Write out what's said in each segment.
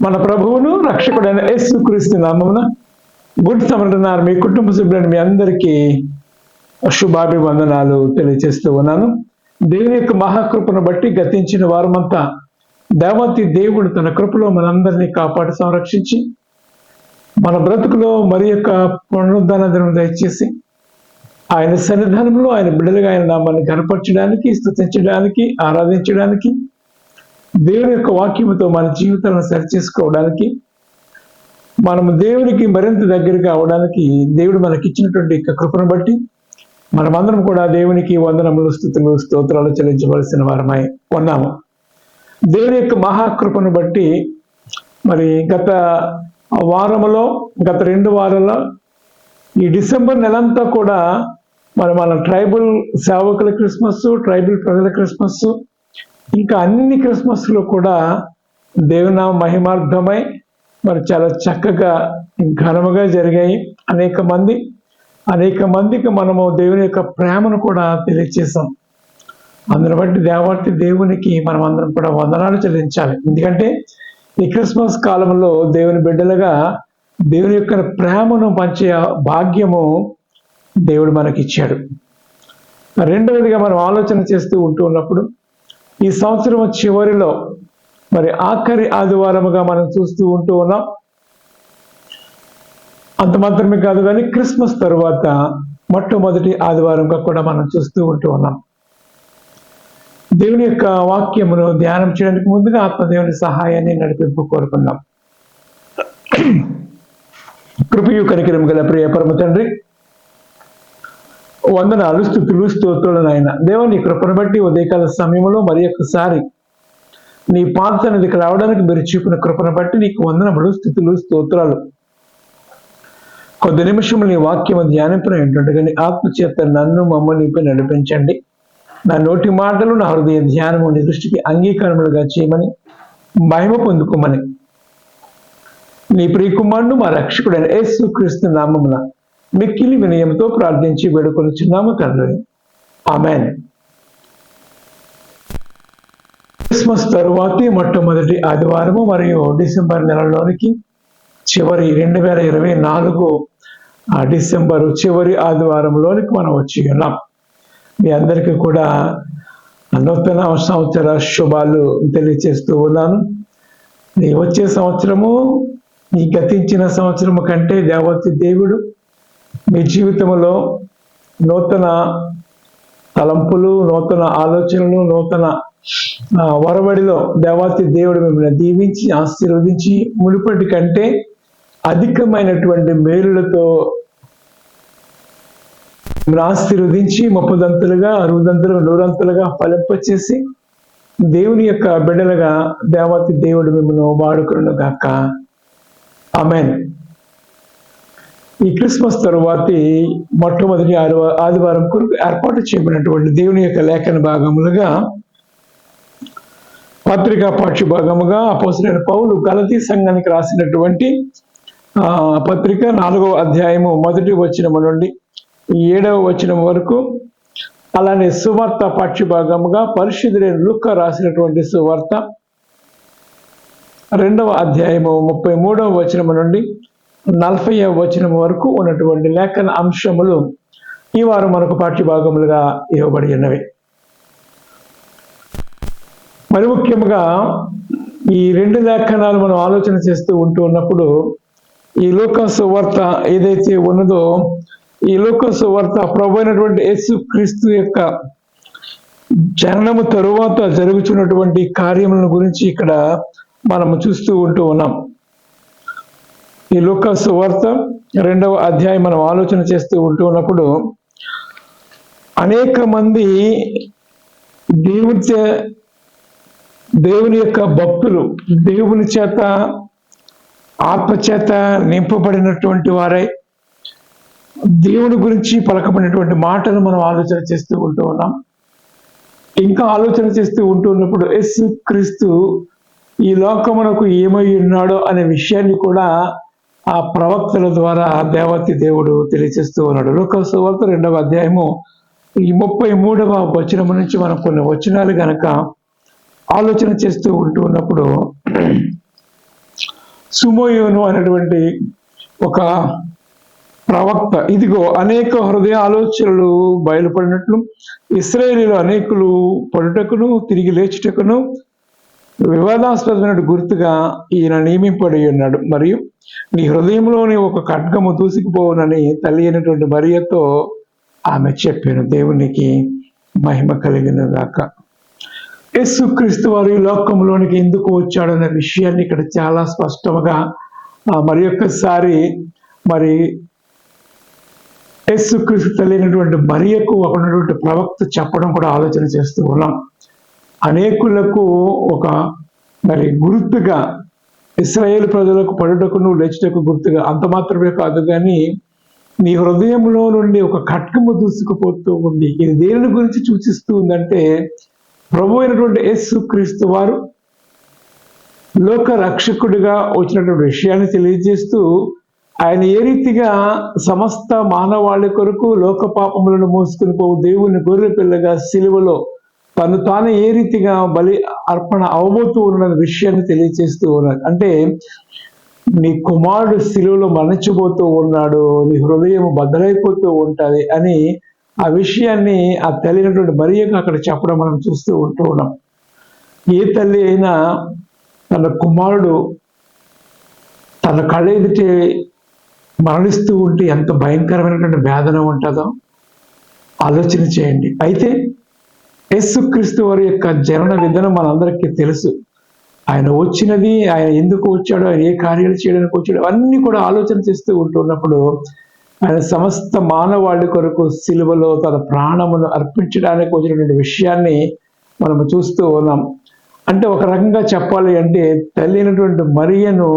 మన ప్రభువును రక్షకుడైన యేసుక్రీస్తు నామమున గుడ్ సమర్థనారు మీ కుటుంబ సభ్యులను మీ అందరికీ శుభాభివందనాలు తెలియజేస్తూ ఉన్నాను. దేవుని యొక్క మహాకృపను బట్టి గతించిన వారమంతా దేవతి దేవుడు తన కృపలో మనందరినీ కాపాడి సంరక్షించి మన బ్రతుకులో మరి యొక్క పునరుద్ధరణ దినం దయచేసి ఆయన సన్నిధానంలో ఆయన బిడ్డలుగా ఆయన నామాన్ని కనపరచడానికి, స్తుతించడానికి, ఆరాధించడానికి, దేవుని యొక్క వాక్యముతో మన జీవితాలను సరిచేసుకోవడానికి, మనము దేవునికి మరింత దగ్గరగా అవడానికి దేవుడు మనకిచ్చినటువంటి కృపను బట్టి మనమందరం కూడా దేవునికి వందనములు, స్తుతులు, స్తోత్రాలు చెల్లించవలసిన వారమై ఉన్నాము. దేవుని యొక్క మహాకృపను బట్టి మరి గత వారములో, గత 2 వారాల్లో ఈ డిసెంబర్ నెలంతా కూడా మన ట్రైబల్ సేవకుల క్రిస్మస్, ట్రైబల్ ప్రజల క్రిస్మస్, ఇంకా అన్ని క్రిస్మస్లో కూడా దేవుని మహిమార్థమై మరి చాలా చక్కగా ఘనముగా జరిగాయి. అనేక మందికి మనము దేవుని యొక్క ప్రేమను కూడా తెలియజేసాం. అందుని బట్టి దేవాతి దేవునికి మనం అందరం కూడా వందనాలు చెల్లించాలి. ఎందుకంటే ఈ క్రిస్మస్ కాలంలో దేవుని బిడ్డలుగా దేవుని యొక్క ప్రేమను పంచే భాగ్యము దేవుడు మనకిచ్చాడు. రెండవదిగా మనం ఆలోచన చేస్తూ ఉన్నప్పుడు ఈ సంవత్సరం చివరిలో మరి ఆఖరి ఆదివారముగా మనం చూస్తూ ఉన్నాం. అంత మాత్రమే కాదు కానీ క్రిస్మస్ తరువాత మొట్టమొదటి ఆదివారంగా కూడా మనం చూస్తూ ఉన్నాం. దేవుని యొక్క వాక్యమును ధ్యానం చేయడానికి ముందుగా ఆత్మదేవుని సహాయాన్ని నడిపింపు కోరుకుందాం. కృపయు కనికరం గల ప్రియ పరమ తండ్రి, వందనాలు, స్తుతులు, స్తోత్రులు నాయన. దేవుని కృపను బట్టి ఉదయకాల సమయంలో మరి ఒక్కసారి నీ పాద సన్నిధికి రావడానికి మీరు చూపిన కృపను బట్టి నీకు వందనములు, స్తుతులు, స్తోత్రాలు. కొద్ది నిమిషములు నీ వాక్యము ధ్యానింపున ఏంటంటే నీ ఆత్మచేత నన్ను మమ్మల్ని నడిపించండి. నా నోటి మాటలు, నా హృదయ ధ్యానము నీ దృష్టికి అంగీకారములుగా చేయమని, మహిమ పొందుకోమని నీ ప్రియకుమారుడు మా రక్షకుడైన యేసుక్రీస్తు నామమున మిక్కిలి వినయంతో ప్రార్థించి వేడుకొనుచున్నాము తండ్రి. ఆమేన్. క్రిస్మస్ తరువాతి మొట్టమొదటి ఆదివారము మరియు డిసెంబర్ నెలలోనికి చివరి 2024 డిసెంబర్ చివరి ఆదివారంలోనికి మనం వచ్చి ఉన్నాం. మీ అందరికీ కూడా నూతన సంవత్సర శుభాలు తెలియజేస్తూ ఉన్నాను. ఈ వచ్చే సంవత్సరము ఈ గతించిన సంవత్సరము కంటే దేవతి దేవుడు మీ జీవితంలో నూతన తలంపులు, నూతన ఆలోచనలు, నూతన వరవడిలో దేవతి దేవుడు మిమ్మల్ని దీవించి ఆశీర్వదించి మునుపటి కంటే అధికమైనటువంటి మేలులతో ఆశీర్వదించి 30దంతులుగా, 60దంతులుగా, 100దంతులుగా ఫలింపచేసి దేవుని యొక్క బిడ్డలుగా దేవతి దేవుడు మిమ్మల్ని వాడుకును గాక. ఆమేన్. ఈ క్రిస్మస్ తరువాతి మొట్టమొదటి ఆదివారం కొరకు ఏర్పాటు చేయబడినటువంటి దేవుని యొక్క లేఖన భాగములుగా పత్రికా పాఠ్య భాగముగా అపోస్తలుడైన పౌలు గలతీ సంఘానికి రాసినటువంటి పత్రిక 4వ అధ్యాయము 1వ వచనము నుండి 7వ వచనం వరకు, అలానే సువార్త పాఠ్య భాగముగా పరిశుద్ధుడైన లూకా రాసినటువంటి సువార్త 2వ అధ్యాయము 33వ వచనము నుండి 40వ వచనం వరకు ఉన్నటువంటి లేఖన అంశములు ఈ వారం మనకు పాఠ్య భాగములుగా ఇవ్వబడి ఉన్నవి. మరి ముఖ్యంగా ఈ 2 లేఖనాలు మనం ఆలోచన చేస్తూ ఉన్నప్పుడు ఈ లూకా సువార్త ఏదైతే ఉన్నదో, ఈ లూకా సువార్త ప్రభు అయినటువంటి యేసుక్రీస్తు యొక్క జననము తరువాత జరుగుతున్నటువంటి కార్యములను గురించి ఇక్కడ మనము చూస్తూ ఉన్నాం. ఈ లూకా సువార్త 2వ అధ్యాయం మనం ఆలోచన చేస్తూ ఉన్నప్పుడు అనేక మంది దేవుని యొక్క భక్తులు, దేవుని చేత ఆత్మచేత నింపబడినటువంటి వారై దేవుని గురించి పలకబడినటువంటి మాటలు మనం ఆలోచన చేస్తూ ఉన్నాం. ఇంకా ఆలోచన చేస్తూ ఉన్నప్పుడు యేసుక్రీస్తు ఈ లోకమునకు ఏమై ఉన్నాడో అనే విషయాన్ని కూడా ఆ ప్రవక్తల ద్వారా దేవతి దేవుడు తెలియజేస్తూ ఉన్నాడు. లూకా సువార్త 2వ అధ్యాయము ఈ 33వ వచనం నుంచి మనం కొన్ని వచనాలు గనక ఆలోచన చేస్తూ ఉన్నప్పుడు సుమోయోను అనేటువంటి ఒక ప్రవక్త, ఇదిగో అనేక హృదయ ఆలోచనలు బయలుపడినట్లు ఇశ్రాయేలీయులు అనేకులు పడుటకును తిరిగి లేచుటకును వివాదాస్పదమైన గుర్తుగా ఈయన నియమింపడి ఉన్నాడు. మరియు నీ హృదయంలోని ఒక ఖడ్గము దూసుకుపోవునని తల్లి అయినటువంటి మరియతో ఆమె చెప్పాను. దేవునికి మహిమ కలిగిన గాక. యేసుక్రీస్తు వారు ఈ లోకంలోనికి ఎందుకు వచ్చాడనే విషయాన్ని ఇక్కడ చాలా స్పష్టంగా మరి ఒక్కసారి మరి యేసుక్రీస్తు తెలియనటువంటి మరియకు ఒకనటువంటి ప్రవక్త చెప్పడం కూడా ఆలోచన చేస్తూ ఉన్నాం. అనేకులకు ఒక మరి గుర్తుగా, ఇశ్రాయేల్ ప్రజలకు పడుటకును లేచుటకు గుర్తుగా, అంత మాత్రమే కాదు కానీ నీ హృదయంలో నుండి ఒక ఖడ్గము దూసుకుపోతూ ఉంది. ఇది దేని గురించి సూచిస్తూ ఉందంటే, ప్రభు అయినటువంటి యేసుక్రీస్తు వారు లోక రక్షకుడిగా వచ్చినటువంటి విషయాన్ని తెలియజేస్తూ, ఆయన ఏ రీతిగా సమస్త మానవాళి కొరకు లోక పాపములను మోసుకుని పోవు దేవుని గొర్రె పిల్లగా సిలువలో తను తాను ఏ రీతిగా బలి అర్పణ అవబోతూ ఉన్న విషయాన్ని తెలియజేస్తూ ఉన్నాడు. అంటే నీ కుమారుడు సిలువలో మరణించబోతూ ఉన్నాడు, నీ హృదయం బద్దలైపోతూ ఉంటుంది అని ఆ విషయాన్ని ఆ తల్లి అయినటువంటి మరియకు అక్కడ చెప్పడం మనం చూస్తూ ఉంటూ ఉన్నాం. ఏ తల్లి అయినా తన కుమారుడు తన కళ్ళ ఎదుటే మరణిస్తూ ఉంటే ఎంత భయంకరమైనటువంటి వేదన ఉంటుందో ఆలోచన చేయండి. అయితే యేసుక్రీస్తు వారి యొక్క జనన విధానం మనందరికీ తెలుసు. ఆయన వచ్చినది, ఆయన ఎందుకు వచ్చాడో, ఆయన ఏ కార్యాలు చేయడానికి వచ్చాడో అన్నీ కూడా ఆలోచన చేస్తూ ఉంటున్నప్పుడు ఆయన సమస్త మానవాళి కొరకు సిలువలో తన ప్రాణమును అర్పించడానికి వచ్చినటువంటి విషయాన్ని మనం చూస్తూ ఉన్నాం. అంటే ఒక రకంగా చెప్పాలి అంటే తల్లి అయినటువంటి మరియను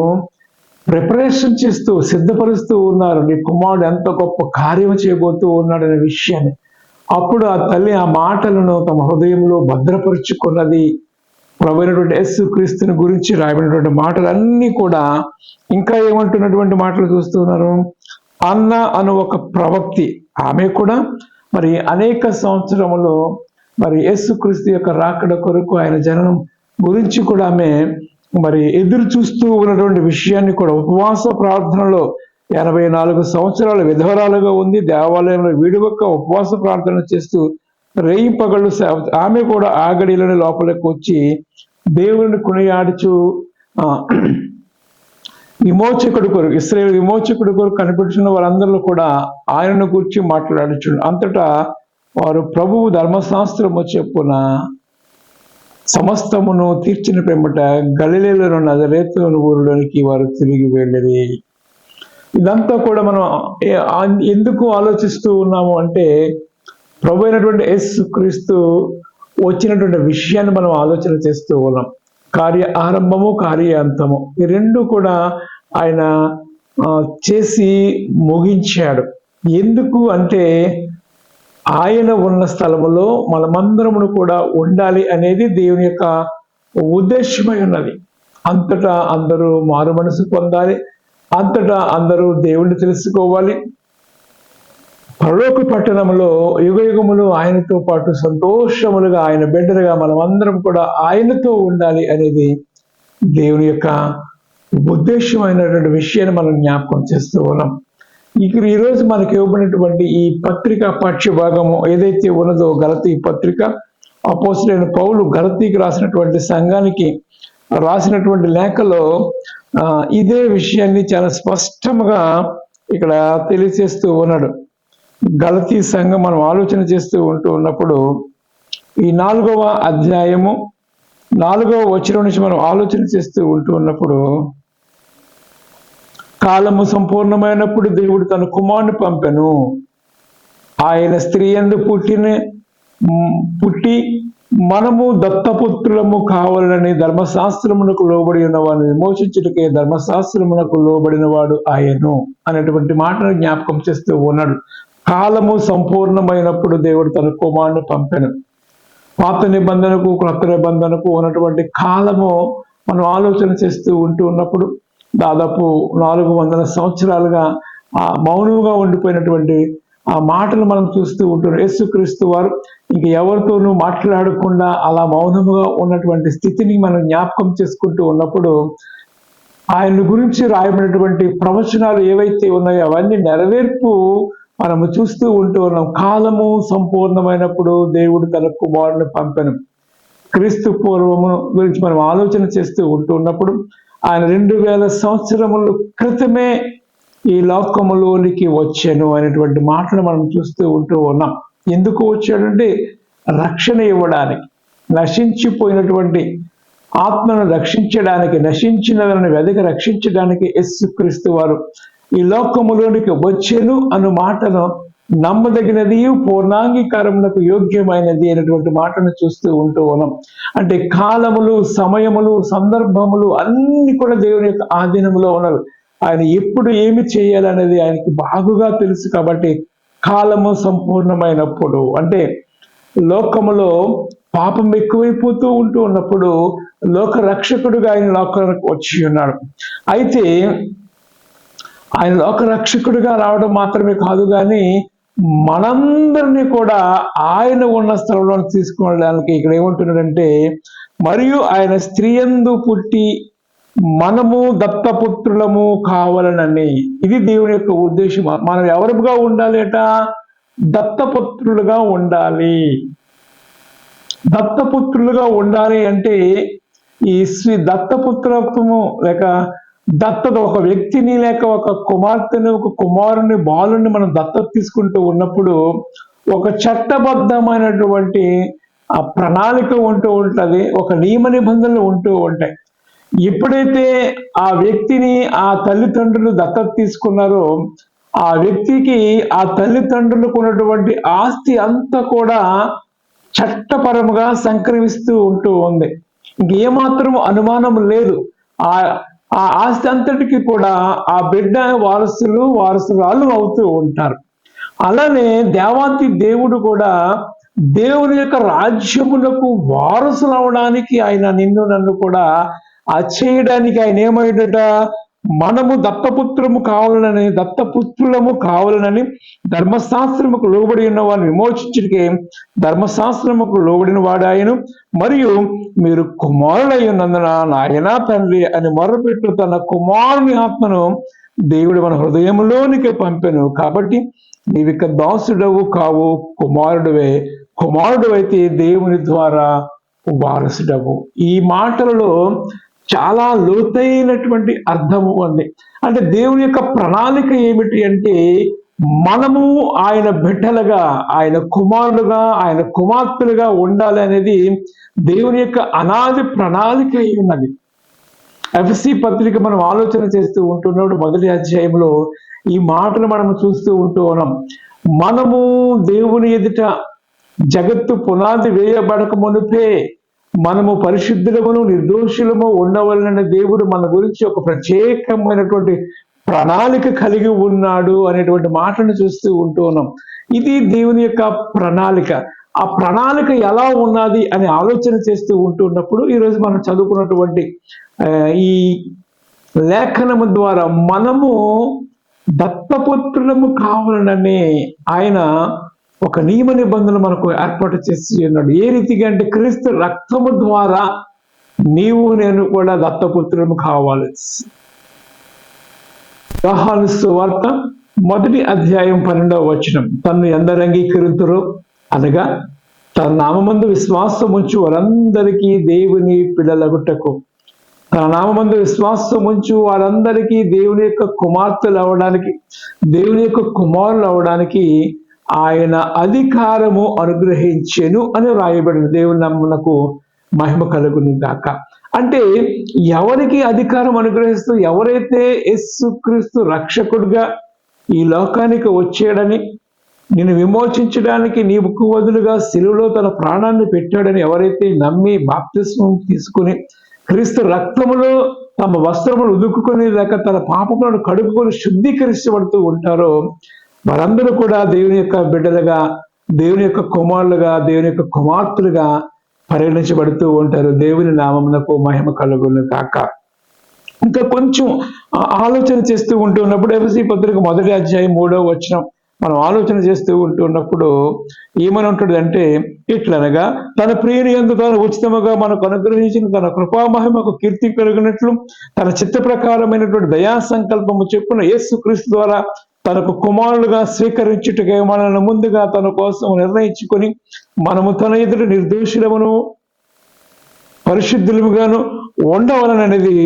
ప్రిపరేషన్ చేస్తూ సిద్ధపరుస్తూ ఉన్నారు. నీ కుమారుడు ఎంత గొప్ప కార్యం చేయబోతూ ఉన్నాడనే విషయాన్ని. అప్పుడు ఆ తల్లి ఆ మాటలను తమ హృదయంలో భద్రపరుచుకున్నది. ప్రభు అయినటువంటి యేసుక్రీస్తుని గురించి రాయబడినటువంటి మాటలన్నీ కూడా ఇంకా ఏమంటున్నటువంటి మాటలు చూస్తున్నారు. అన్న అను ఒక ప్రవక్తి, ఆమె కూడా మరి అనేక సంవత్సరములు మరి యేసుక్రీస్తు యొక్క రాకడ కొరకు ఆయన జననం గురించి కూడా ఆమె మరి ఎదురు చూస్తూ ఉన్నటువంటి విషయాన్ని కూడా ఉపవాస ప్రార్థనలో 84 సంవత్సరాలు విధవరాలుగా ఉంది. దేవాలయంలో విడువక ఉపవాస ప్రార్థన చేస్తూ రేయి పగళ్ళు ఆమె కూడా ఆ గడిలోని లోపలికి వచ్చి దేవుని కొనియాడుచు విమోచకుడి కొరకు, ఇశ్రాయేలు విమోచకుడి కొరకు కనిపెడుతున్న వారందరిలో కూడా ఆయనను గురించి మాట్లాడుచు అంతటా వారు ప్రభువు ధర్మశాస్త్రము చెప్పున సమస్తమును తీర్చిన పెంబట గలిలేలో నజరేతు ఊరిలోనికి వారు తిరిగి వెళ్ళిరి. ఇదంతా కూడా మనం ఎందుకు ఆలోచిస్తూ ఉన్నాము అంటే, ప్రభు అయినటువంటి యేసుక్రీస్తు వచ్చినటువంటి విషయాన్ని మనం ఆలోచన చేస్తూ ఉన్నాం. కార్య ఆరంభము, కార్య అంతము, ఈ రెండు కూడా ఆయన చేసి ముగించాడు. ఎందుకు అంటే ఆయన ఉన్న స్థలములో మనమందరమును కూడా ఉండాలి అనేది దేవుని యొక్క ఉద్దేశమై ఉన్నది. అంతటా అందరూ మారు మనసు పొందాలి, అంతటా అందరూ దేవుణ్ణి తెలుసుకోవాలి. పరలోక పట్టణంలో యుగయుగములు ఆయనతో పాటు సంతోషములుగా ఆయన బిడ్డలుగా మనమందరం కూడా ఆయనతో ఉండాలి అనేది దేవుని యొక్క ఉద్దేశమైనటువంటి విషయాన్ని మనం జ్ఞాపకం చేస్తూ ఉన్నాం. ఇక ఈరోజు మనకి ఇవ్వబడినటువంటి ఈ పత్రిక పాఠ్య భాగము ఏదైతే ఉన్నదో గలతీ పత్రిక, అపోస్తలుడైన పౌలు గలతీకి రాసినటువంటి సంఘానికి రాసినటువంటి లేఖలో ఇదే విషయాన్ని చాలా స్పష్టంగా ఇక్కడ తెలియజేస్తూ ఉన్నాడు. గలతీ సంఘం మనం ఆలోచన చేస్తూ ఉంటూ ఉన్నప్పుడు ఈ 4వ అధ్యాయము 4వ వచనం నుంచి మనం ఆలోచన చేస్తూ ఉంటూ ఉన్నప్పుడు, కాలము సంపూర్ణమైనప్పుడు దేవుడు తన కుమారుని పంపెను, ఆయన స్త్రీ యందు పుట్టి మనము దత్తపుత్రులము కావాలని ధర్మశాస్త్రమునకు లోబడి ఉన్న వాడిని విమోచించుటకే ధర్మశాస్త్రమునకు లోబడిన వాడు ఆయను అనేటువంటి మాటను జ్ఞాపకం చేస్తూ ఉన్నాడు. కాలము సంపూర్ణమైనప్పుడు దేవుడు తన కుమారుని పంపెను. పాత నిబంధనకు క్రొత్త నిబంధనకు ఉన్నటువంటి కాలము మనం ఆలోచన చేస్తూ ఉంటూ ఉన్నప్పుడు దాదాపు 400 సంవత్సరాలుగా మౌనంగా ఉండిపోయినటువంటి ఆ మాటలు మనం చూస్తూ ఉంటున్నాం. యేసుక్రీస్తు వారు ఇంక ఎవరితోనూ మాట్లాడకుండా అలా మౌనముగా ఉన్నటువంటి స్థితిని మనం జ్ఞాపకం చేసుకుంటూ ఉన్నప్పుడు ఆయన గురించి రాయబడినటువంటి ప్రవచనాలు ఏవైతే ఉన్నాయో అవన్నీ నెరవేర్పు మనము చూస్తూ ఉంటూ ఉన్నాం. కాలము సంపూర్ణమైనప్పుడు దేవుడు తన కుమారుని పంపెను. క్రీస్తు పూర్వము గురించి మనం ఆలోచన చేస్తూ ఉన్నప్పుడు ఆయన 2000 సంవత్సరముల క్రితమే ఈ లోకములోనికి వచ్చాను అనేటువంటి మాటలు మనం చూస్తూ ఉంటూ ఉన్నాం. ఎందుకు వచ్చాడంటే రక్షణ ఇవ్వడానికి, నశించిపోయినటువంటి ఆత్మను రక్షించడానికి, నశించిన వెదకి రక్షించడానికి యేసుక్రీస్తు వారు ఈ లోకములోనికి వచ్చాను అన్న మాటను నమ్మదగినది, పూర్ణాంగీకారములకు యోగ్యమైనది అనేటువంటి మాటను చూస్తూ ఉంటూ ఉన్నాం. అంటే కాలములు, సమయములు, సందర్భములు అన్ని కూడా దేవుని యొక్క ఆధీనంలో ఉన్నారు. ఆయన ఎప్పుడు ఏమి చేయాలనేది ఆయనకి బాగుగా తెలుసు. కాబట్టి కాలము సంపూర్ణమైనప్పుడు, అంటే లోకములో పాపం ఎక్కువైపోతూ ఉంటూ ఉన్నప్పుడు లోక రక్షకుడుగా ఆయన లోకానికి వచ్చి ఉన్నాడు. అయితే ఆయన లోక రక్షకుడిగా రావడం మాత్రమే కాదు, కానీ మనందరినీ కూడా ఆయన ఉన్న స్థలంలో తీసుకువెళ్ళడానికి ఇక్కడ ఏమంటున్నాడంటే, మరియు ఆయన స్త్రీయందు పుట్టి మనము దత్తపుత్రులము కావాలనని. ఇది దేవుని యొక్క ఉద్దేశం. మనం ఎవరుగా ఉండాలి అట? దత్తపుత్రులుగా ఉండాలి. దత్తపుత్రులుగా ఉండాలి అంటే ఈ దత్తపుత్రత్వము లేక దత్తత, ఒక వ్యక్తిని లేక ఒక కుమార్తెని, ఒక కుమారుని, బాలుని మనం దత్తత తీసుకుంటూ ఉన్నప్పుడు ఒక చట్టబద్ధమైనటువంటి ఆ ప్రణాళిక ఉంటూ ఉంటుంది, ఒక నియమ నిబంధనలు ఉంటూ ఉంటాయి. ఎప్పుడైతే ఆ వ్యక్తిని ఆ తల్లిదండ్రులు దత్తత తీసుకున్నారో ఆ వ్యక్తికి ఆ తల్లిదండ్రులకు ఉన్నటువంటి ఆస్తి అంతా కూడా చట్టపరముగా సంక్రమిస్తూ ఉంటూ ఉంది. ఇంకేమాత్రం అనుమానం లేదు. ఆ ఆస్తి అంతటికి కూడా ఆ బిడ్డ వారసురాలు అవుతూ ఉంటారు. అలానే దేవాతి దేవుడు కూడా దేవుని యొక్క రాజ్యములకు వారసులు అవడానికి ఆయన నిన్ను నన్ను కూడా చేయడానికి ఆయన ఏమైందట? మనము దత్తపుత్రులము కావాలనని ధర్మశాస్త్రముకు లోబడి ఉన్న వారిని విమోచించడానికి ధర్మశాస్త్రముకు లోబడిన వాడాయను. మరియు మీరు కుమారులై ఉన్నందున నాయనా తండ్రి అని మొరపెట్టు తన కుమారుని ఆత్మను దేవుడు మన హృదయంలోనికి పంపెను. కాబట్టి నీవిక దాసుడవు కావు, కుమారుడువే. కుమారుడు అయితే దేవుని ద్వారా వారసుడవు. ఈ మాటలలో చాలా లోతైనటువంటి అర్థము ఉంది. అంటే దేవుని యొక్క ప్రణాళిక ఏమిటి అంటే, మనము ఆయన బిడ్డలుగా, ఆయన కుమారులుగా, ఆయన కుమార్తెలుగా ఉండాలి అనేది దేవుని యొక్క అనాది ప్రణాళిక ఉన్నది. ఎఫ్ఎస్సి పత్రిక మనం ఆలోచన చేస్తూ ఉంటున్నప్పుడు 1వ అధ్యాయంలో ఈ మాటలు మనం చూస్తూ ఉంటూ ఉన్నాం. మనము దేవుని ఎదుట జగత్తు పునాది వేయబడక మునుపే మనము పరిశుద్ధులమును నిర్దోషులము ఉండవలన దేవుడు మన గురించి ఒక ప్రత్యేకమైనటువంటి ప్రణాళిక కలిగి ఉన్నాడు అనేటువంటి మాటను చూస్తూ ఉంటూ ఉన్నాం. ఇది దేవుని యొక్క ప్రణాళిక. ఆ ప్రణాళిక ఎలా ఉన్నది అని ఆలోచన చేస్తూ ఉంటున్నప్పుడు ఈరోజు మనం చదువుకున్నటువంటి ఈ లేఖనము ద్వారా మనము దత్తపుత్రులము కావాలనని ఆయన ఒక నియమ నిబంధన మనకు ఏర్పాటు చేసి ఉన్నాడు. ఏ రీతిగా అంటే, క్రీస్తు రక్తము ద్వారా నీవు నేను కూడా దత్తపుత్రులము కావాలి. యోహాను సువార్త 1వ అధ్యాయం 12వ వచనం, తన్ను ఎందరు అంగీకరింతురో అనగా తన నామమందు విశ్వాసం ఉంచు వారందరికీ దేవుని పిల్లలగుటకు, తన నామమందు విశ్వాసం ఉంచు వారందరికీ దేవుని యొక్క కుమార్తెలు అవడానికి, దేవుని యొక్క కుమారులు అవడానికి ఆయన అధికారము అనుగ్రహించెను అని రాయబడిన. దేవుని నామమునకు మహిమ కలుగును గాక. అంటే ఎవరికి అధికారం అనుగ్రహిస్తూ, ఎవరైతే యేసుక్రీస్తు రక్షకుడిగా ఈ లోకానికి వచ్చాడని, నిన్ను విమోచించడానికి నీకు బదులుగా శిలువలో తన ప్రాణాన్ని పెట్టాడని ఎవరైతే నమ్మి బాప్తిస్మం తీసుకుని క్రీస్తు రక్తములో తమ వస్త్రములు ఉదుక్కుని లేక తన పాపములను కడుక్కొని శుద్ధీకరించబడుతూ ఉంటారో వారందరూ కూడా దేవుని యొక్క బిడ్డలుగా, దేవుని యొక్క కుమారులుగా, దేవుని యొక్క కుమార్తెలుగా పరిగణించబడుతూ ఉంటారు. దేవుని నామమునకు మహిమ కలుగును కాక. ఇంకా కొంచెం ఆలోచన చేస్తూ ఉంటున్నప్పుడు ఎఫెసీ పత్రిక 1వ అధ్యాయం 3వ వచనం, మనం ఆలోచన చేస్తూ ఉంటున్నప్పుడు ఏమని ఉంటుంది అంటే, ఇట్లనగా తన ప్రియుని యందు తాను ఉచితముగా మనకు అనుగ్రహించిన తన కృపామహిమకు కీర్తి పెరిగినట్లు తన చిత్త ప్రకారమైనటువంటి దయా సంకల్పము చెప్పున యేసు క్రీస్తు ద్వారా తనకు కుమారులుగా స్వీకరించుటకే మనల్ని ముందుగా తన కోసం నిర్ణయించుకొని మనము తన ఎదుట నిర్దోషులమును పరిశుద్ధులుగాను ఉండవలననేది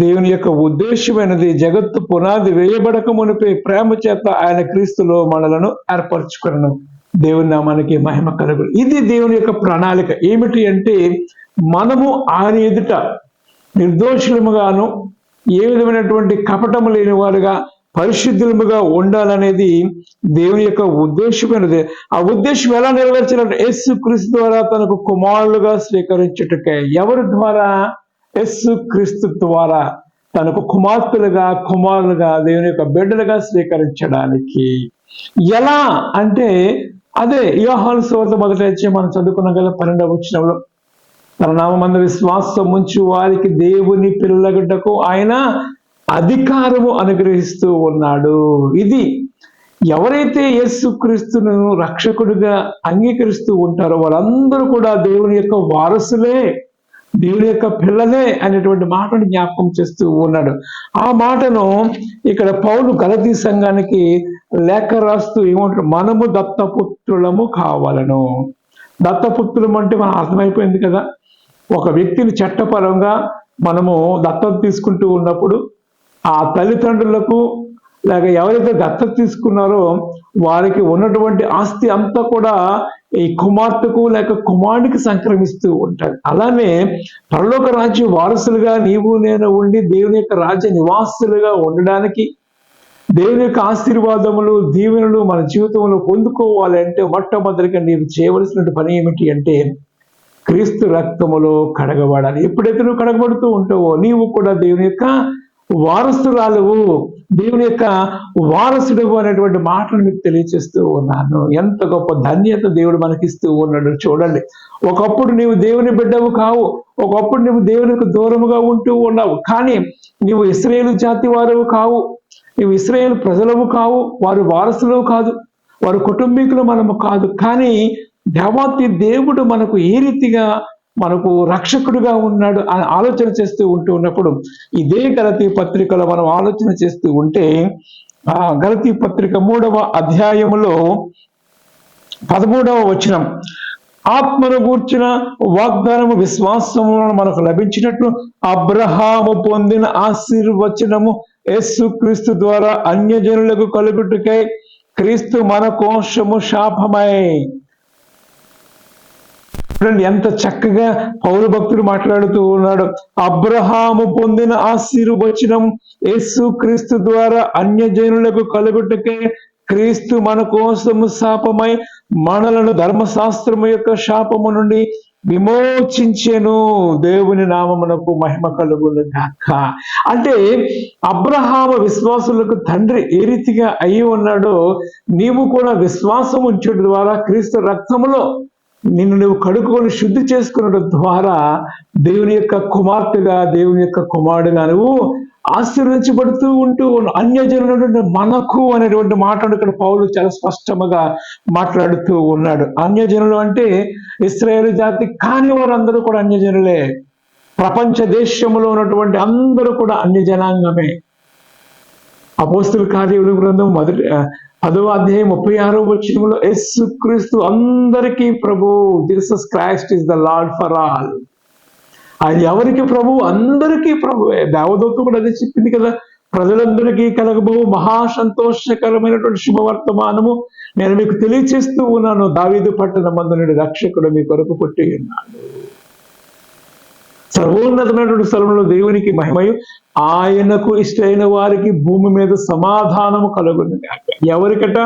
దేవుని యొక్క ఉద్దేశమైనది. జగత్తు పునాది వేయబడక మునిపే ప్రేమ చేత ఆయన క్రీస్తులో మనలను ఏర్పరచుకున్నాను. దేవుని నామానికి మహిమ కలుగు. ఇది దేవుని యొక్క ప్రణాళిక. ఏమిటి అంటే, మనము ఆయన ఎదుట నిర్దోషులముగాను ఏ విధమైనటువంటి కపటము లేని వారుగా పరిశుద్ధులముగా ఉండాలనేది దేవుని యొక్క ఉద్దేశమైనది. ఆ ఉద్దేశం ఎలా నెరవేర్చాలంటే యేసు క్రీస్తు ద్వారా తనకు కుమారులుగా స్వీకరించుటకే. ఎవరి ద్వారా? యేసు క్రీస్తు ద్వారా తనకు కుమారులుగా దేవుని యొక్క బిడ్డలుగా స్వీకరించడానికి. ఎలా అంటే, అదే యోహాను సువార్త 1వ అధ్యాయం మనం చదువుకున్నాం కదా, 12వ వచనంలో, తన నామమందు విశ్వాసం ఉంచు వారికి దేవుని పిల్లలగుటకు ఆయన అధికారము అనుగ్రహిస్తూ ఉన్నాడు. ఇది ఎవరైతే యేసు క్రీస్తును రక్షకుడిగా అంగీకరిస్తూ ఉంటారో వాళ్ళందరూ కూడా దేవుని యొక్క వారసులే, దేవుని యొక్క పిల్లలే అనేటువంటి మాటను జ్ఞాపకం చేస్తూ ఉన్నాడు. ఆ మాటను ఇక్కడ పౌలు గలతీ సంఘానికి లేఖ రాస్తూ ఏమంటాడు? మనము దత్తపుత్రులము కావాలను. దత్తపుత్రులం అంటే మనం అర్థమైపోయింది కదా. ఒక వ్యక్తిని చట్టపరంగా మనము దత్తత తీసుకుంటూ ఉన్నప్పుడు ఆ తల్లిదండ్రులకు లేక ఎవరైతే దత్తత తీసుకున్నారో వారికి ఉన్నటువంటి ఆస్తి అంతా కూడా ఈ కుమార్తెకు లేక కుమారుడికి సంక్రమిస్తూ ఉంటాడు. అలానే పరలోక రాజ్య వారసులుగా నీవు నేను ఉండి దేవుని యొక్క రాజ్య నివాసులుగా ఉండడానికి, దేవుని యొక్క ఆశీర్వాదములు దీవెనలు మన జీవితంలో పొందుకోవాలి అంటే మొట్టమొదటిగా నీవు చేయవలసిన పని ఏమిటి అంటే, క్రీస్తు రక్తములో కడగబడాలి. ఎప్పుడైతే నువ్వు కడగబడుతూ ఉంటావో నీవు కూడా దేవుని యొక్క వారసురాలువు, దేవుని యొక్క వారసుడువు అనేటువంటి మాటను మీకు తెలియచేస్తూ ఉన్నాను. ఎంత గొప్ప ధన్యత దేవుడు మనకిస్తూ ఉన్నాడు చూడండి. ఒకప్పుడు నీవు దేవుని బిడ్డవు కావు, ఒకప్పుడు నువ్వు దేవునికి దూరముగా ఉంటూ ఉన్నావు, కానీ నీవు ఇశ్రాయేలు జాతి వారువు కావు, నీవు ఇశ్రాయేలు ప్రజలవు కావు, వారు వారసులు కాదు, వారు కుటుంబీకులు మనము కాదు. కానీ దేవాతి దేవుడు మనకు ఏ రీతిగా మనకు రక్షకుడుగా ఉన్నాడు అని ఆలోచన చేస్తూ ఉన్నప్పుడు ఇదే గలతీ పత్రికలో మనం ఆలోచన చేస్తూ ఉంటే, ఆ గలతీ పత్రిక 3వ అధ్యాయములో 13వ వచనం, ఆత్మను గూర్చిన వాగ్దానము విశ్వాసము మనకు లభించినట్లు అబ్రహాము పొందిన ఆశీర్వచనము యేసు క్రీస్తు ద్వారా అన్యజనులకు కలుగుటకై క్రీస్తు మన కోసము శాపమై. ఎంత చక్కగా పౌలు భక్తుడు మాట్లాడుతూ ఉన్నాడు. అబ్రహాము పొందిన ఆశీర్వచనం యేసు క్రీస్తు ద్వారా అన్యజనులకు కలుగుటకే క్రీస్తు మన కోసము శాపమై మనలను ధర్మశాస్త్రము యొక్క శాపము నుండి విమోచించెను. దేవుని నామమునకు మహిమ కలుగును గాక. అంటే అబ్రహాము విశ్వాసులకు తండ్రి ఏ రీతిగా అయి ఉన్నాడో నీవు కూడా విశ్వాసం ఉంచడం ద్వారా క్రీస్తు రక్తములో నిన్ను నువ్వు కడుక్కొని శుద్ధి చేసుకునడం ద్వారా దేవుని యొక్క కుమార్తెగా, దేవుని యొక్క కుమారుడుగా నువ్వు ఆశీర్వదించబడుతూ ఉంటూ అన్యజనులు మనకు అనేటువంటి మాటను ఇక్కడ పౌలు చాలా స్పష్టంగా మాట్లాడుతూ ఉన్నాడు. అన్యజనులు అంటే ఇశ్రాయేలు జాతి కాని వారందరూ కూడా అన్యజనులే. ప్రపంచ దేశంలో ఉన్నటువంటి అందరూ కూడా అన్యజనాంగమే. అపోస్తుల కార్యముల గ్రంథం 10వ అధ్యాయం 36వ వచనంలో యేసు క్రీస్తు అందరికీ ప్రభు, Jesus Christ is the Lord for all. ఆయన ఎవరికి ప్రభు? అందరికీ ప్రభువే. దేవదూత కూడా అదే చెప్పింది కదా, ప్రజలందరికీ కలగబో మహా సంతోషకరమైనటువంటి శుభవర్తమానము నేను మీకు తెలియచేస్తూ ఉన్నాను. దావీదు పట్టణమందు నుండి రక్షకుడు మీ కొరకు పుట్టి ఉన్నాడు. సర్వోన్నతమైనటువంటి స్థలంలో దేవునికి మహిమయు, ఆయనకు ఇష్టమైన వారికి భూమి మీద సమాధానము కలుగును. ఎవరికట?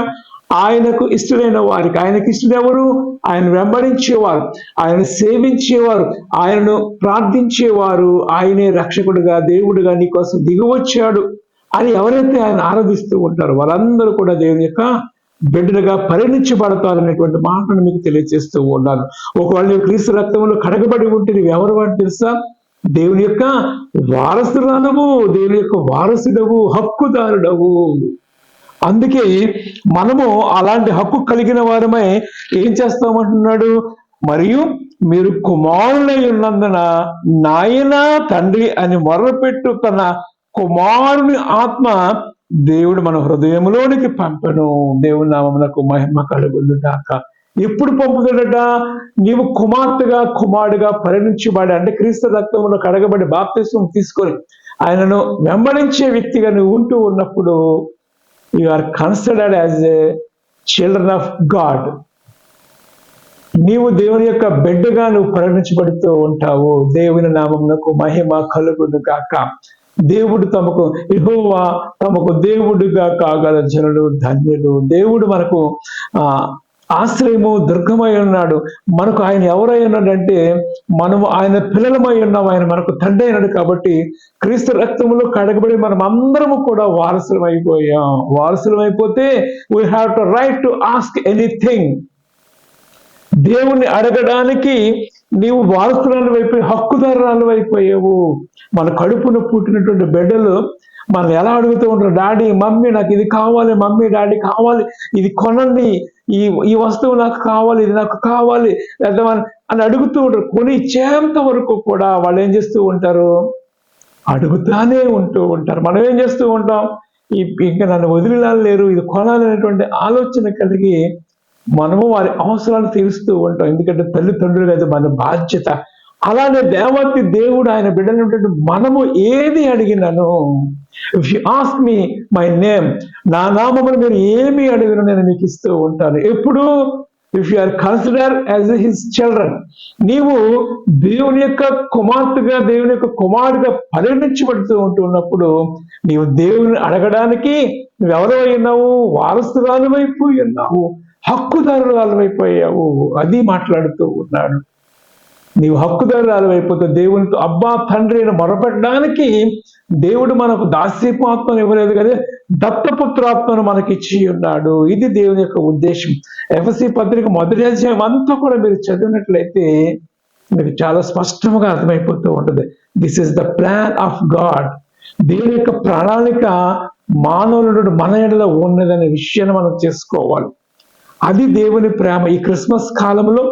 ఆయనకు ఇష్టమైన వారికి. ఆయనకి ఇష్టం ఎవరు? ఆయన వెంబడించేవారు, ఆయన సేవించేవారు, ఆయనను ప్రార్థించేవారు. ఆయనే రక్షకుడుగా, దేవుడుగా నీ కోసం దిగివచ్చాడు అని ఎవరైతే ఆయన ఆరాధిస్తూ ఉంటారో వారందరూ కూడా దేవుని యొక్క బిడ్డలుగా పరిణించబడతారనేటువంటి మాటను మీకు తెలియజేస్తూ ఉన్నాను. ఒకవేళ నీవు క్రీస్తు రక్తంలో కడగబడి ఉంటే నీవు ఎవరు వాడు తెలుసా? దేవుని యొక్క వారసురాలవు, దేవుని యొక్క వారసుడవు, హక్కుదారుడవు. అందుకే మనము అలాంటి హక్కు కలిగిన వారమై ఏం చేస్తామంటున్నాడు, మరియు మీరు కుమారులై ఉన్నందున నాయన తండ్రి అని మొర్రపెట్టు తన కుమారుని ఆత్మ దేవుడు మన హృదయంలోనికి పంపెను. దేవుని నామమునకు మహిమ కలుగును గాక. ఎప్పుడు పంపుతాడట? నీవు కుమార్తెగా కుమారుడిగా పరిణించబడి, అంటే క్రీస్తు రక్తంలో కడగబడి బాప్తిస్మం తీసుకొని ఆయనను వెంబడించే వ్యక్తిగా నువ్వు ఉంటూ ఉన్నప్పుడు you are considered as a children of God. నీవు దేవుని యొక్క బిడ్డగా నువ్వు పరిణించబడుతూ ఉంటావు. దేవుని నామమునకు మహిమ కలుగును గాక. దేవుడు యెహోవా తమకు దేవుడిగా కాగల జనులు ధన్యులు. దేవుడు మనకు ఆశ్రయము దుర్గమై ఉన్నాడు. మనకు ఆయన ఎవరై ఉన్నాడంటే మనము ఆయన పిల్లలమై ఉన్నాం. ఆయన మనకు తండ్రి అయినాడు. కాబట్టి క్రీస్తు రక్తములో కడగబడి మనం అందరము కూడా వారసులం అయిపోయాం. వారసులం అయిపోతే we have to right to ask anything. దేవుణ్ణి అడగడానికి నీవు వారసురాలు అయిపోయి హక్కుదారురాలు అయిపోయావు. మన కడుపున పుట్టినటువంటి బిడ్డలు మనం ఎలా అడుగుతూ ఉంటారు, డాడీ మమ్మీ నాకు ఇది కావాలి, మమ్మీ డాడీ కావాలి, ఇది కొనండి, ఈ వస్తువు నాకు కావాలి, ఇది నాకు కావాలి అని అడుగుతూ ఉంటారు. కొని ఇచ్చేంత వరకు కూడా వాళ్ళు ఏం చేస్తూ ఉంటారు, అడుగుతానే ఉంటూ ఉంటారు. మనం ఏం చేస్తూ ఉంటాం, ఇంకా నన్ను వదిలేరు, ఇది కొనాలనేటువంటి ఆలోచన కలిగి మనము వారి అవసరాలు తీరుస్తూ ఉంటాం. ఎందుకంటే తల్లిదండ్రులు కదా మన బాధ్యత. అలానే దేవతి దేవుడు ఆయన బిడ్డలు మనము ఏది అడిగినను, if you ask me my name, నా నామమును మీరు ఏమి అడిగిన నేను మీకు ఇస్తూ ఉంటాను. ఎప్పుడు if you are consider as his children, నీవు దేవుని యొక్క కుమార్తెగా దేవుని యొక్క కుమారుడిగా పరిగణించబడుతూ ఉంటున్నప్పుడు నీవు దేవుని అడగడానికి నువ్వెవరో అయినావు, వారసురాలు వైపు ఉన్నావు, హక్కుదారురాలు అయిపోయావు. అది మాట్లాడుతూ ఉన్నాడు. నీవు హక్కుదారురాలు అయిపోతే దేవునితో అబ్బా తండ్రి అని మొరపెట్టడానికి దేవుడు మనకు దాస్యపు ఆత్మను ఇవ్వలేదు కదా, దత్తపుత్రాత్మను మనకి ఇచ్చి ఉన్నాడు. ఇది దేవుని యొక్క ఉద్దేశం. ఎఫెసీ పత్రిక మొదటి అధ్యాయం అంతా కూడా మీరు చదివినట్లయితే మీకు చాలా స్పష్టంగా అర్థమైపోతూ ఉంటుంది. This is the plan of God. దేవుని యొక్క ప్రణాళిక మానవుడు మన ఎడలో ఉన్నదనే విషయాన్ని మనం చేసుకోవాలి. అది దేవుని ప్రేమ. ఈ క్రిస్మస్ కాలంలో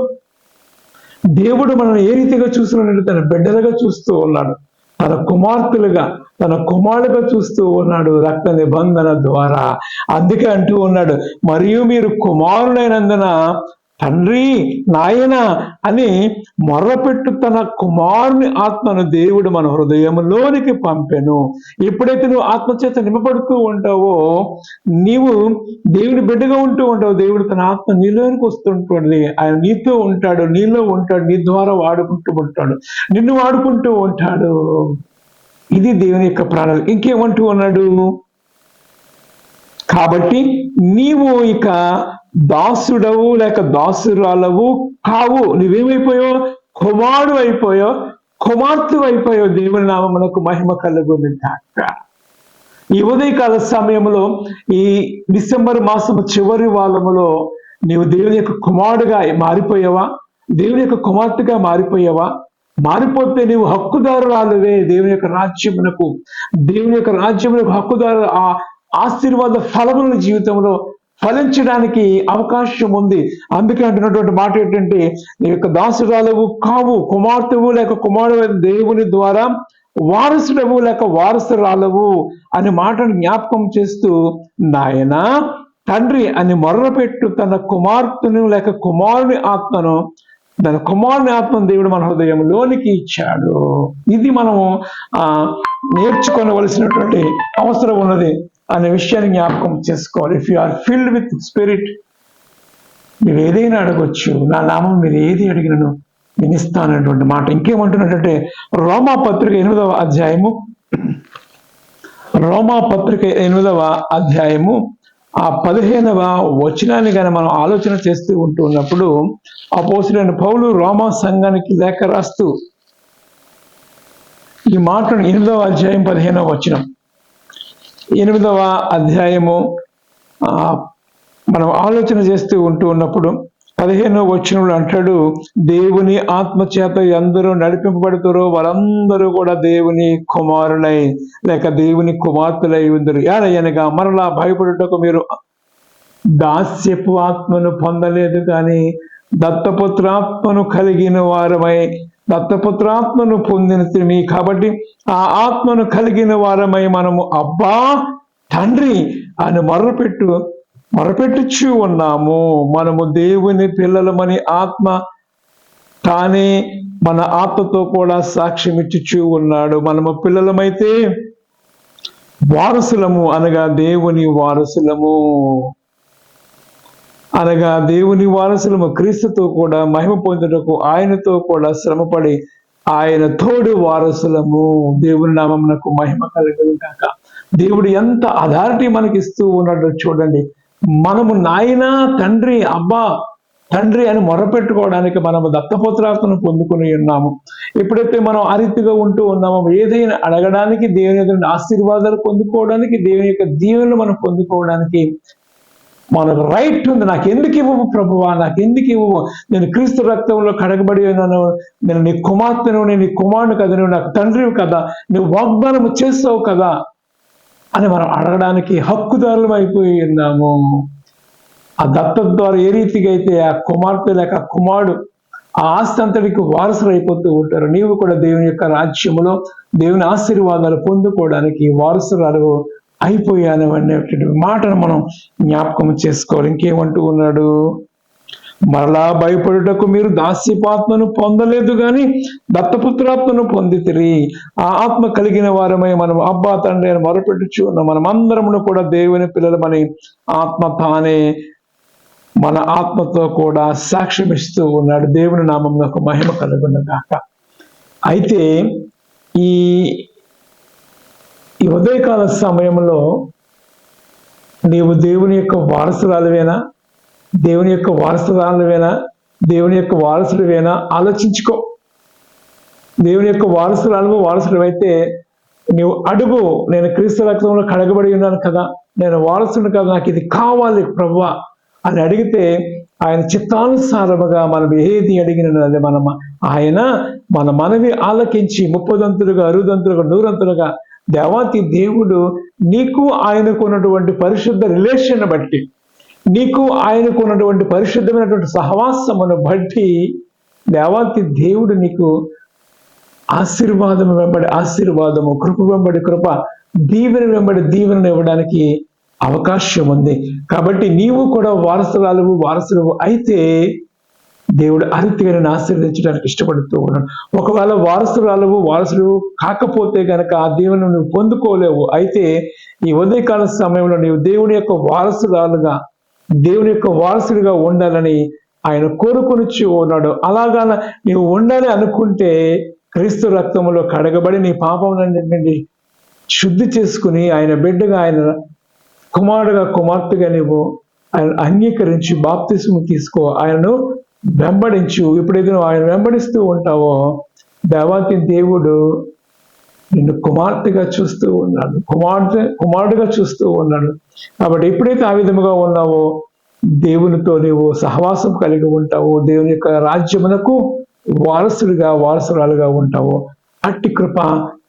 దేవుడు మనల్ని ఏ రీతిగా చూస్తున్నాడు, తన బిడ్డలుగా చూస్తూ ఉన్నాడు, తన కుమార్తెలుగా తన కుమారుడుగా చూస్తూ ఉన్నాడు రక్త నిబంధన ద్వారా. అందుకే అంటూ ఉన్నాడు, మరియు మీరు కుమారుడైనందున తండ్రి నాయన అని మొర్రపెట్టు తన కుమారుని ఆత్మను దేవుడు మన హృదయంలోనికి పంపెను. ఎప్పుడైతే నువ్వు ఆత్మచేత నింపబడుతూ ఉంటావో నీవు దేవుని బిడ్డగా ఉంటూ ఉంటావు. దేవుడు తన ఆత్మ నీలోనికి వస్తుంటుంది. ఆయన నీతో ఉంటాడు, నీలో ఉంటాడు, నీ ద్వారా వాడుకుంటూ ఉంటాడు, నిన్ను వాడుకుంటూ ఉంటాడు. ఇది దేవుని యొక్క ప్రణాళిక. ఇంకేమంటూ ఉన్నాడు, కాబట్టి నీవు ఇక దాసుడవు లేక దాసురాలవు కావు, నువ్వేమైపోయావు, కుమారుడు అయిపోయావు, కుమార్తె అయిపోయావు. దేవుని నామమునకు మహిమ కలుగును గాక. ఈ ఉదయకాల సమయంలో ఈ డిసెంబర్ మాసము చివరి వారములో నీవు దేవుని యొక్క కుమారుడుగా మారిపోయావా, దేవుని యొక్క కుమార్తెగా మారిపోయావా? మారిపోతే నీవు హక్కుదారురాలువే దేవుని యొక్క రాజ్యమునకు. దేవుని యొక్క రాజ్యమునకు హక్కుదారు. ఆ ఆశీర్వాద ఫలముల జీవితంలో ఫలించడానికి అవకాశం ఉంది. అందుకే అంటున్నటువంటి మాట ఏంటంటే, నీ యొక్క దాసురాలవు కావు, కుమార్తెవు లేక కుమారుడు దేవుని ద్వారా వారసుడవు లేక వారసురాలవు అనే మాటను జ్ఞాపకం చేస్తూ, నాయన తండ్రి అని మొర్రపెట్టు తన కుమార్తెను లేక కుమారుని ఆత్మను, తన కుమారుని ఆత్మను దేవుడు మన హృదయంలోనికి ఇచ్చాడు. ఇది మనము నేర్చుకోవలసినటువంటి అవసరం ఉన్నది అనే విషయాన్ని జ్ఞాపకం చేసుకోవాలి. If you are filled with spirit, మీరు ఏదైనా అడగొచ్చు, నా నామం మీరు ఏది అడిగినను నేను ఇస్తానటువంటి మాట. ఇంకేమంటున్నట్టే రోమా పత్రిక 8వ అధ్యాయము, రోమా పత్రిక 8వ అధ్యాయము 15వ వచనాన్ని కానీ మనం ఆలోచన చేస్తూ ఉంటున్నప్పుడు అపోస్తలుడైన పౌలు రోమా సంఘానికి లేఖ రాస్తూ ఈ మాటను 8వ అధ్యాయం 15వ వచనం, 8వ అధ్యాయము మనం ఆలోచన చేస్తూ ఉంటూ ఉన్నప్పుడు 15వ వచనంలో అంటాడు, దేవుని ఆత్మ చేత ఎందరూ నడిపింపబడుతారో వారందరూ కూడా దేవుని కుమారులై లేక దేవుని కుమార్తెలై ఉందరు. ఏలయనగా మరలా భయపడుటకు మీరు దాస్యపు ఆత్మను పొందలేదు కానీ దత్తపుత్రాత్మను కలిగిన వారమై దత్తపుత్రాత్మను పొందిన కాబట్టి ఆ ఆత్మను కలిగిన వారమై మనము అబ్బా తండ్రి అని మొరపెట్టుచూ ఉన్నాము. మనము దేవుని పిల్లలమని ఆత్మ తానే మన ఆత్మతో కూడా సాక్ష్యం ఇచ్చుచూ ఉన్నాడు. మనము పిల్లలమైతే వారసులము అనగా దేవుని వారసులము క్రీస్తుతో కూడా మహిమ పొందుటకు ఆయనతో కూడా శ్రమపడి ఆయన తోడు వారసులము. దేవుని నామమునకు మహిమ కలుగును గాక. దేవుడు ఎంత అథారిటీ మనకి ఇస్తూ ఉన్నాడో చూడండి. మనము నాయన తండ్రి అబ్బా తండ్రి అని మొరపెట్టుకోవడానికి మనము దత్తపుత్రాత్మను పొందుకుని ఉన్నాము. ఎప్పుడైతే మనం ఆ రీతిగా ఉంటూ ఉన్నామో ఏదైనా అడగడానికి, దేవుని యొక్క ఆశీర్వాదాలు పొందుకోవడానికి, దేవుని యొక్క దీవెనలు మనం పొందుకోవడానికి మనకు రైట్ ఉంది. నాకు ఎందుకు ఇవ్వవు ప్రభువా, నాకు ఎందుకు ఇవ్వవు, నేను క్రీస్తు రక్తంలో కడగబడి ఉన్నాను, నేను నీ కుమార్తెను, నేను నీ కుమారుడు కదా, నువ్వు నాకు తండ్రివి కదా, నువ్వు వాగ్దానం చేస్తావు కదా అని మనం అడగడానికి హక్కుదారులం అయిపోయి ఉన్నాము. ఆ దత్తత ద్వారా ఏ రీతిగా అయితే ఆ కుమార్తె లేక కుమారుడు ఆ ఆస్తి అంతటికి వారసులు అయిపోతూ ఉంటారు, నీవు కూడా దేవుని యొక్క రాజ్యములో దేవుని ఆశీర్వాదాలు పొందుకోవడానికి వారసురాలు అయిపోయాను అనేటువంటి మాటను మనం జ్ఞాపకం చేసుకోవాలి. ఇంకేమంటూ ఉన్నాడు, మరలా భయపడుటకు మీరు దాస్యపాత్మను పొందలేదు కానీ దత్తపుత్రాత్మను పొందితిరి. ఆ ఆత్మ కలిగిన వారమై మనం అబ్బా తండ్రి అని మొరపెట్టుచు ఉన్నాం. మనమందరమును కూడా దేవుని పిల్లలమని ఆత్మ తానే మన ఆత్మతో కూడా సాక్ష్యం ఇస్తూ ఉన్నాడు. దేవుని నామమునకు మహిమ కలుగును గాక. అయితే ఈ ఉదయకాల సమయంలో నీవు దేవుని యొక్క వారసురాలువేనా, దేవుని యొక్క వారసురాలువేనా, దేవుని యొక్క వారసుడివేనా ఆలోచించుకో. దేవుని యొక్క వారసుడు అయితే నీవు అడుగు, నేను క్రీస్తు రక్తంలో కడగబడి ఉన్నాను కదా, నేను వారసుడు కదా, నాకు ఇది కావాలి ప్రభువా అని అడిగితే ఆయన చిత్తానుసారముగా మనం ఏది అడిగినది ఆయన మన మనవి ఆలకించి 30 60 100 దేవాతి దేవుడు నీకు ఆయనకు ఉన్నటువంటి పరిశుద్ధ రిలేషన్ బట్టి, నీకు ఆయనకు ఉన్నటువంటి పరిశుద్ధమైనటువంటి సహవాసమును బట్టి దేవాతి దేవుడు నీకు ఆశీర్వాదము వెంబడి ఆశీర్వాదము, కృప వెంబడి కృప, దీవెన వెంబడి దీవెనను ఇవ్వడానికి అవకాశం ఉంది. కాబట్టి నీవు కూడా వారసులు అయితే దేవుడు అరితిగా నేను ఆశీర్వదించడానికి ఇష్టపడుతూ ఉన్నాడు. ఒకవేళ వారసులు కాకపోతే గనక ఆ దీవెనను నువ్వు పొందుకోలేవు. అయితే ఈ ఉదయకాల సమయంలో నీవు దేవుని యొక్క వారసుడిగా ఉండాలని ఆయన కోరుకొనిచ్చి ఉన్నాడు. అలాగా నీవు ఉండాలి అనుకుంటే క్రీస్తు రక్తంలో కడగబడి నీ పాపములన్నింటినీ శుద్ధి చేసుకుని ఆయన బిడ్డగా, ఆయన కుమారుడుగా కుమార్తెగా నీవు ఆయన అంగీకరించి బాప్తిస్ము తీసుకో, ఆయనను వెంబడించు. ఎప్పుడైతే నువ్వు ఆయన వెంబడిస్తూ ఉంటావో దేవాతి దేవుడు నిన్ను కుమార్తెగా చూస్తూ ఉన్నాడు, కుమారుడుగా చూస్తూ ఉన్నాడు. కాబట్టి ఎప్పుడైతే ఆ విధముగా ఉన్నావో దేవునితో నీవు సహవాసం కలిగి ఉంటావో, దేవుని యొక్క రాజ్యమునకు వారసురాలుగా ఉంటావో, అట్టి కృప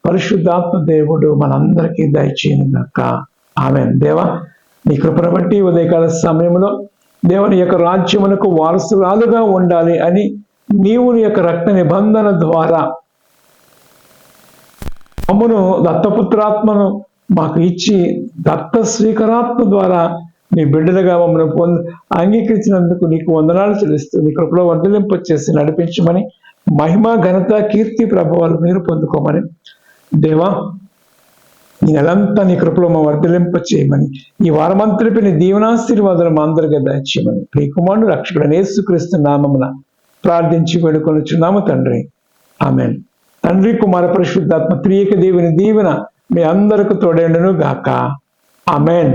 పరిశుద్ధాత్మ దేవుడు మనందరికీ దయచేయను గాక. ఆమేన్. దేవా నీ కృపను బట్టి ఉదయకాల సమయంలో దేవుని యొక్క రాజ్యమునకు వారసురాలుగా ఉండాలి అని నీవు నీ యొక్క రక్త నిబంధన ద్వారా మమ్మను దత్తపుత్రాత్మను మాకు ఇచ్చి దత్త స్వీకారాత్మ ద్వారా నీ బిడ్డలుగా మమ్మల్ని అంగీకరించినందుకు నీకు వందనాలు చెల్లిస్తూ నీ కృపలో వర్ధలింపచేసి నడిపించమని, మహిమ ఘనత కీర్తి ప్రభావాలు మీరు పొందుకోమని దేవా ఈ నెలంతా నీ కృపలో మా వర్ధలింప చేయమని, ఈ వారమంతటిపై నీ దీవెనాశీర్వాదాలు మా అందరికీ దయచేయమని ప్రియ కుమారుడు రక్షకుడు యేసుక్రీస్తు నామమున ప్రార్థించి వేడుకొనుచున్నాము తండ్రి. ఆమేన్. తండ్రి కుమార పరిశుద్ధాత్మ త్రియేక దేవుని దీవెన మీ అందరికి తోడేండును గాక. ఆమేన్.